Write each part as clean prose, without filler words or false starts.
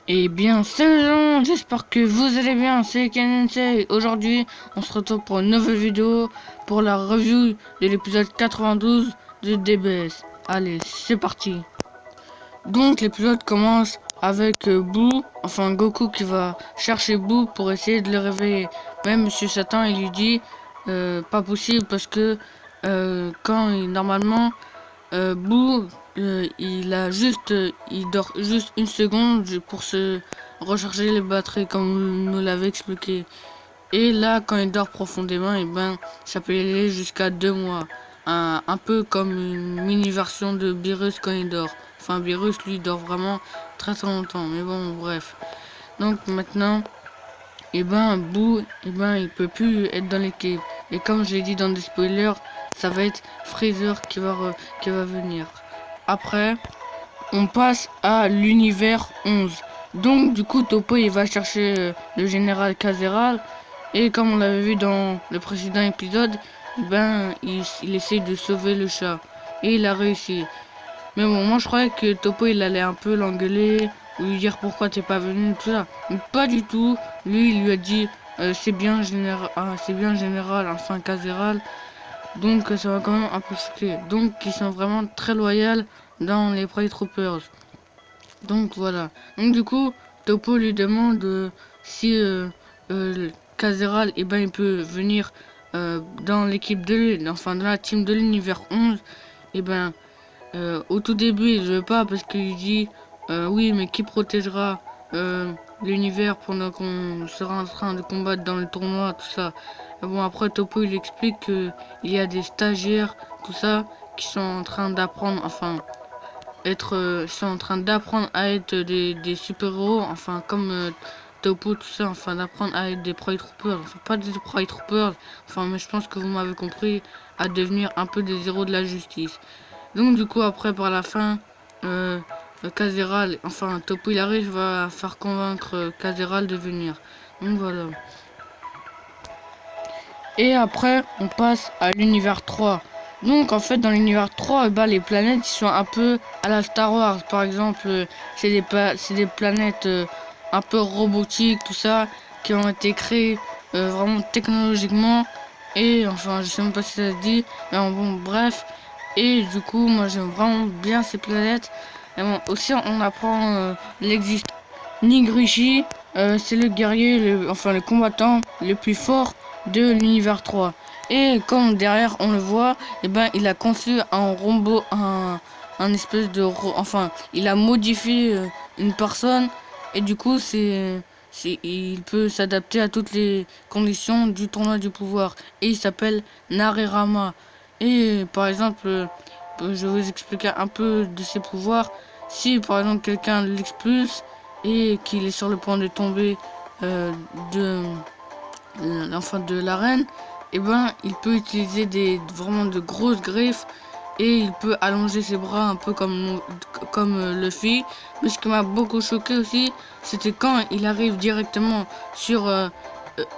Eh bien, salut les gens, j'espère que vous allez bien, c'est KenSei. Aujourd'hui, on se retrouve pour une nouvelle vidéo pour la review de l'épisode 92 de DBS. Allez, c'est parti. Donc, l'épisode commence avec Boo, enfin Goku qui va chercher Boo pour essayer de le réveiller. Même Monsieur Satan, il lui dit pas possible parce que normalement Boo, il dort juste une seconde pour se recharger les batteries comme vous nous l'avez expliqué. Et là, quand il dort profondément, et ben, ça peut aller jusqu'à 2 mois. Un peu comme une mini version de Beerus quand il dort. Enfin, Beerus, lui, dort vraiment très très longtemps. Mais bon, bref. Donc maintenant, et ben, Boo, et ben, il peut plus être dans l'équipe. Et comme je l'ai dit dans des spoilers, ça va être Freezer qui va venir. Après, on passe à l'univers 11. Donc, du coup, Topo, il va chercher le général Kazeral. Et comme on l'avait vu dans le précédent épisode, ben, il essaie de sauver le chat. Et il a réussi. Mais bon, moi, je croyais que Topo, il allait un peu l'engueuler, ou lui dire pourquoi t'es pas venu, tout ça. Mais pas du tout. Lui, il lui a dit, c'est bien, général, enfin, Kazeral. Donc ça va quand même un peu choquer. Donc ils sont vraiment très loyaux dans les Pride Troopers. Donc voilà. Donc du coup, Topo lui demande si Kazeral, eh ben, il peut venir dans l'équipe enfin dans la team de l'univers 11. Et ben au tout début il veut pas parce qu'il dit oui mais qui protégera l'univers pendant qu'on sera en train de combattre dans le tournoi, tout ça. Bon, après Topo il explique que il y a des stagiaires, tout ça, qui sont en train d'apprendre, enfin sont en train d'apprendre à être des super-héros, enfin comme Topo, tout ça, enfin d'apprendre à être des Pride Troopers, enfin pas des Pride Troopers, enfin mais je pense que vous m'avez compris, à devenir un peu des héros de la justice. Donc du coup après par la fin, Kazeral, enfin Topo il arrive à faire convaincre Kazeral de venir. Donc voilà. Et après on passe à l'univers 3. Donc en fait dans l'univers 3, bah, les planètes sont un peu à la Star Wars. Par exemple, c'est des planètes un peu robotiques, tout ça, qui ont été créées vraiment technologiquement. Et enfin je sais même pas si ça se dit, mais bon bref. Et du coup moi j'aime vraiment bien ces planètes. Et bon, aussi on apprend l'existence. Nigrishi, c'est le guerrier, enfin le combattant le plus fort de l'univers 3. Et comme derrière on le voit, et ben il a conçu un robot, un espèce de, enfin il a modifié une personne et du coup il peut s'adapter à toutes les conditions du tournoi du pouvoir et il s'appelle Narerama. Et par exemple, je vais vous expliquer un peu de ses pouvoirs. Si par exemple quelqu'un l'expulse et qu'il est sur le point de tomber de l'enfant de l'arène, et ben il peut utiliser vraiment de grosses griffes et il peut allonger ses bras un peu comme Luffy. Mais ce qui m'a beaucoup choqué aussi, c'était quand il arrive directement sur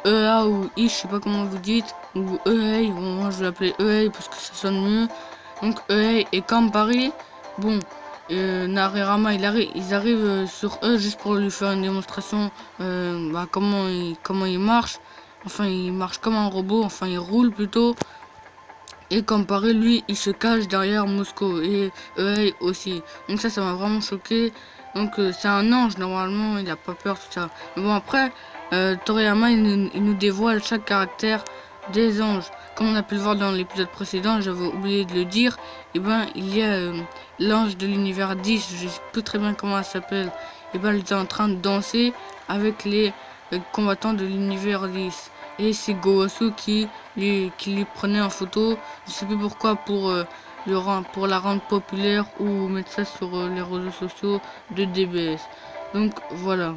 EA ou I, je sais pas comment vous dites, ou EA, bon, moi je vais l'appeler EA parce que ça sonne mieux. Donc EA et comme Paris, bon, Narerama ils arrivent sur eux juste pour lui faire une démonstration comment il marche. Enfin il marche comme un robot, enfin il roule plutôt. Et comparé lui il se cache derrière Moscou et EA aussi. Donc ça m'a vraiment choqué. Donc c'est un ange normalement, il a pas peur tout ça. Mais bon après Toriyama il nous dévoile chaque caractère des anges. Comme on a pu le voir dans l'épisode précédent, j'avais oublié de le dire, et ben il y a l'ange de l'univers 10, je sais plus très bien comment elle s'appelle. Et ben elle était en train de danser avec les combattants de l'univers 10. Et c'est Gowasu qui lui prenait en photo, je sais plus pourquoi, pour la rendre populaire ou mettre ça sur les réseaux sociaux de DBS. Donc voilà.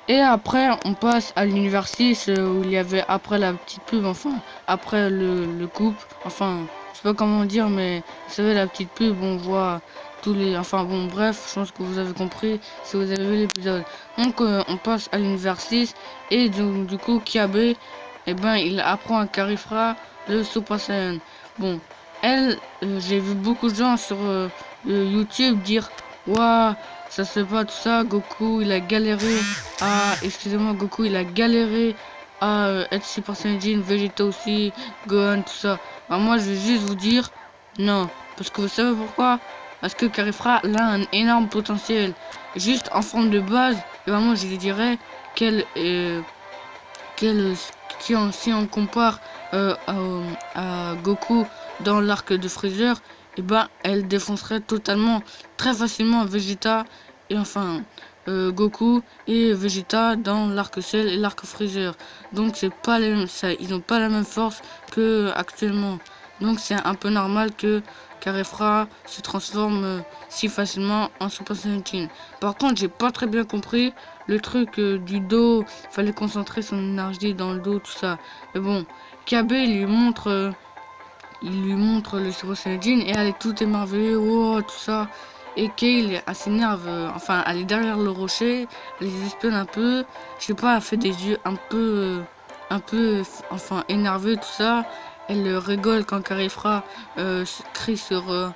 Et après, on passe à l'univers 6 où il y avait après la petite pub, enfin, après le couple, enfin, je sais pas comment dire, mais vous savez, la petite pub, on voit tous les. Enfin, bon, bref, je pense que vous avez compris si vous avez vu l'épisode. Donc, on passe à l'univers 6 et donc, du coup, Kiabe, eh ben, il apprend à Karifra le Super Saiyan. Bon, elle, j'ai vu beaucoup de gens sur YouTube dire Ouah, ça se fait pas tout ça. Goku, il a galéré à... Excusez-moi, Goku, il a galéré à être Super Saiyajin, Vegeta aussi, Gohan, tout ça. Alors moi, je vais juste vous dire non. Parce que vous savez pourquoi? Parce que Carifra, là, a un énorme potentiel. Juste en forme de base, et ben moi, je lui dirais qu'elle... qu'elle si on compare à Goku dans l'arc de Freezer, et ben elle défoncerait totalement très facilement Vegeta et enfin Goku et Vegeta dans l'arc Cell et l'arc Freezer. Donc c'est pas les mêmes, ça, ils n'ont pas la même force que actuellement. Donc c'est un peu normal que Carefra se transforme si facilement en Super Saiyajin. Par contre, j'ai pas très bien compris le truc du dos, fallait concentrer son énergie dans le dos, tout ça. Mais bon, KB il lui montre le Super Saiyajin et elle est toute émerveillée, oh, tout ça. Et Kale, elle s'énerve, enfin, elle est derrière le rocher, elle les espionne un peu, je sais pas, elle fait des yeux enfin, énervés, tout ça. Elle rigole quand Carifra crie sur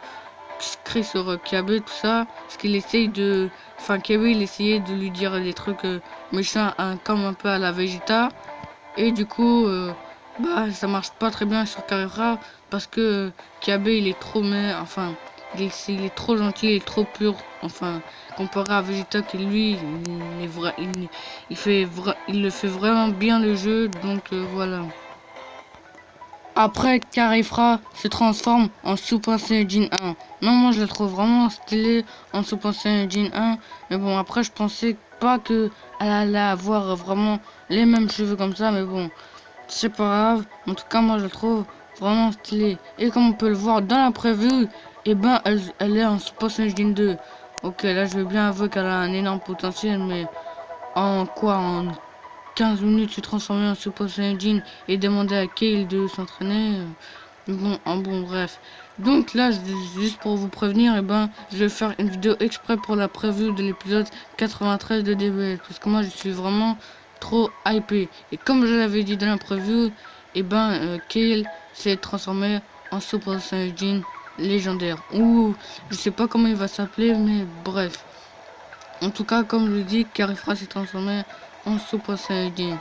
Kiabe, tout ça, parce qu'il essaye de... Enfin, Kiabe, il essayait de lui dire des trucs méchants, hein, comme un peu à la Vegeta. Et du coup, bah, ça marche pas très bien sur Carrera, parce que Kiabe, il est trop... Mais, enfin, il est trop gentil, il est trop pur. Enfin, comparé à Vegeta, qui lui, il est vrai... Il le fait vraiment bien le jeu, donc voilà. Après, Carifra se transforme en Super Saiyajin 1. Non, moi je la trouve vraiment stylée en Super Saiyajin 1. Mais bon, après, je pensais pas que elle allait avoir vraiment les mêmes cheveux comme ça. Mais bon, c'est pas grave. En tout cas, moi je la trouve vraiment stylée. Et comme on peut le voir dans la preview, et ben elle est en Super Saiyajin 2. Ok, là je veux bien avouer qu'elle a un énorme potentiel. Mais en quoi? En 15 minutes se transformer en Super Saiyajin et demander à Kale de s'entraîner. Bon, bref. Donc là, juste pour vous prévenir, et ben, je vais faire une vidéo exprès pour la preview de l'épisode 93 de DBS. Parce que moi, je suis vraiment trop hypé. Et comme je l'avais dit dans la preview, et ben, Kale s'est transformé en Super Saiyajin légendaire. Ou, je sais pas comment il va s'appeler, mais bref. En tout cas, comme je le dis, Carifra s'est transformé en Super Saiyajin.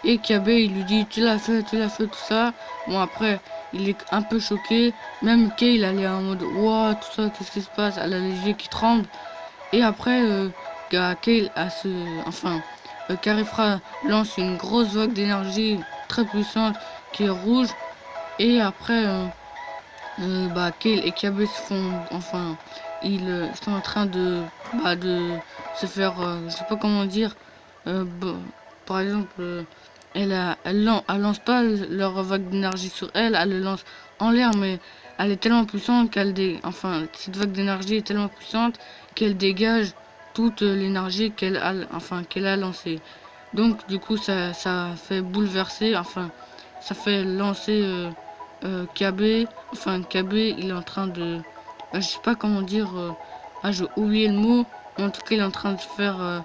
Et Kiabe, il lui dit, tu l'as fait, tout ça. Bon, après, il est un peu choqué. Même Kale, il est en mode, wow, tout ça, qu'est-ce qui se passe? Elle a les yeux qui tremblent. Et après, Kale a ce... Enfin, Carifra lance une grosse vague d'énergie très puissante qui est rouge. Et après, bah, Kale et Kiabe se font... Enfin, ils sont en train de se faire... je sais pas comment dire. Bah, par exemple... elle lance pas leur vague d'énergie sur elle, elle le lance en l'air, mais elle est tellement puissante enfin, cette vague d'énergie est tellement puissante qu'elle dégage toute l'énergie qu'elle a lancée. Donc, du coup, ça fait bouleverser, enfin, ça fait lancer KB. Enfin, KB, il est en train de, je sais pas comment dire, j'ai oublié le mot, mais en tout cas, il est en train de faire,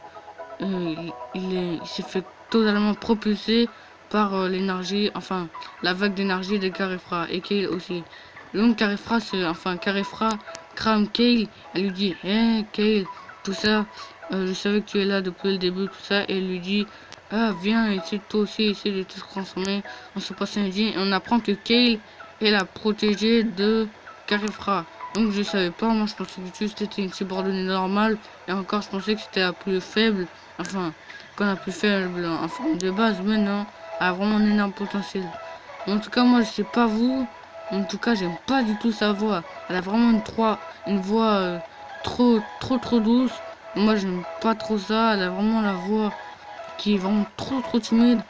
il s'est fait totalement propulsé par l'énergie, enfin la vague d'énergie de Carifra et Kale aussi. Donc Carifra crame Kale, elle lui dit hey Kale, tout ça, je savais que tu es là depuis le début, tout ça, et elle lui dit ah viens, essaie toi aussi, essaie de te transformer en Super Saiyajin. Et on apprend que Kale est la protégée de Carifra. Donc je savais pas, moi je pensais que juste c'était une subordonnée normale, et encore je pensais que c'était la plus faible, enfin qu'on a plus faible en forme de base, mais non, elle a vraiment un énorme potentiel. En tout cas, moi je sais pas vous, en tout cas j'aime pas du tout sa voix. Elle a vraiment une voix trop douce. Moi j'aime pas trop ça, elle a vraiment la voix qui est vraiment trop timide.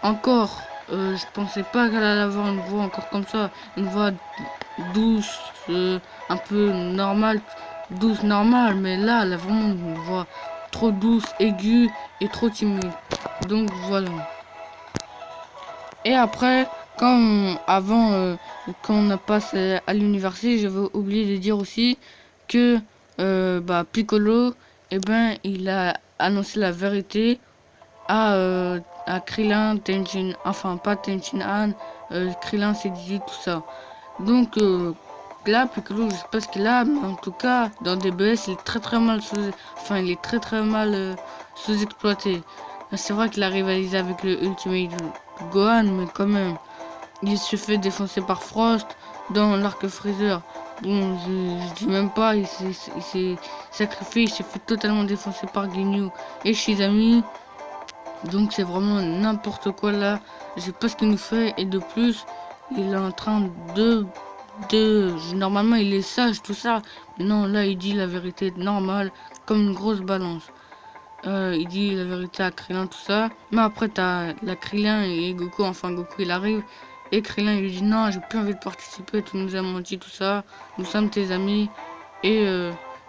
Encore, je pensais pas qu'elle allait avoir une voix encore comme ça, une voix douce, un peu normale, douce normale, mais là elle a vraiment une voix trop douce, aiguë et trop timide. Donc voilà. Et après, quand on a passé à l'université, j'avais oublié de dire aussi que bah, Piccolo, eh ben, il a annoncé la vérité à Krillin, Tenshin, enfin pas Tenshin Han, Krillin c'est 18, tout ça. Donc là, Piccolo, je sais pas ce qu'il a, mais en tout cas, dans DBS, il est très mal enfin, il est très mal sous-exploité. C'est vrai qu'il a rivalisé avec le Ultimate Gohan, mais quand même, il se fait défoncer par Frost dans l'arc Freezer. Bon, je dis même pas, il s'est sacrifié, il s'est fait totalement défoncer par Ginyu et Shizami. Donc c'est vraiment n'importe quoi là. Je sais pas ce qu'il nous fait. Et de plus, il est en train normalement il est sage tout ça. Mais non, là il dit la vérité normale, comme une grosse balance. Il dit la vérité à Krillin, tout ça. Mais après t'as la Krillin et Goku. Enfin Goku il arrive. Et Krillin il lui dit non, j'ai plus envie de participer, tu nous as menti, tout ça. Nous sommes tes amis. Et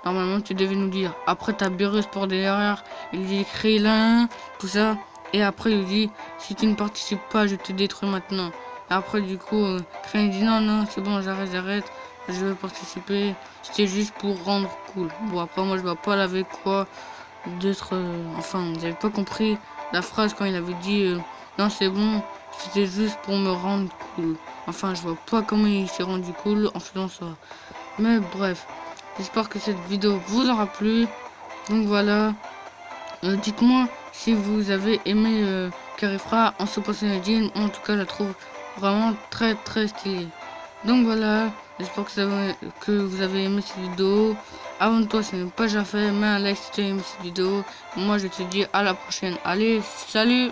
normalement tu devais nous dire. Après t'as Beerus pour derrière. Il dit Krillin, tout ça. Et après il dit si tu ne participes pas, je te détruis maintenant. Et après du coup Krillin dit non, c'est bon, j'arrête. Je vais participer. C'était juste pour rendre cool. Bon après moi je vois pas avec quoi d'être... enfin, j'avais pas compris la phrase quand il avait dit non c'est bon, c'était juste pour me rendre cool. Enfin, je vois pas comment il s'est rendu cool en faisant ça. Mais bref, j'espère que cette vidéo vous aura plu. Donc voilà, dites-moi si vous avez aimé Carifra en Super Saiyajin. En tout cas, je la trouve vraiment très stylée. Donc voilà, j'espère que vous avez aimé cette vidéo. Abonne-toi si ce n'est pas déjà fait, mets un like si tu as aimé cette vidéo. Moi je te dis à la prochaine. Allez, salut!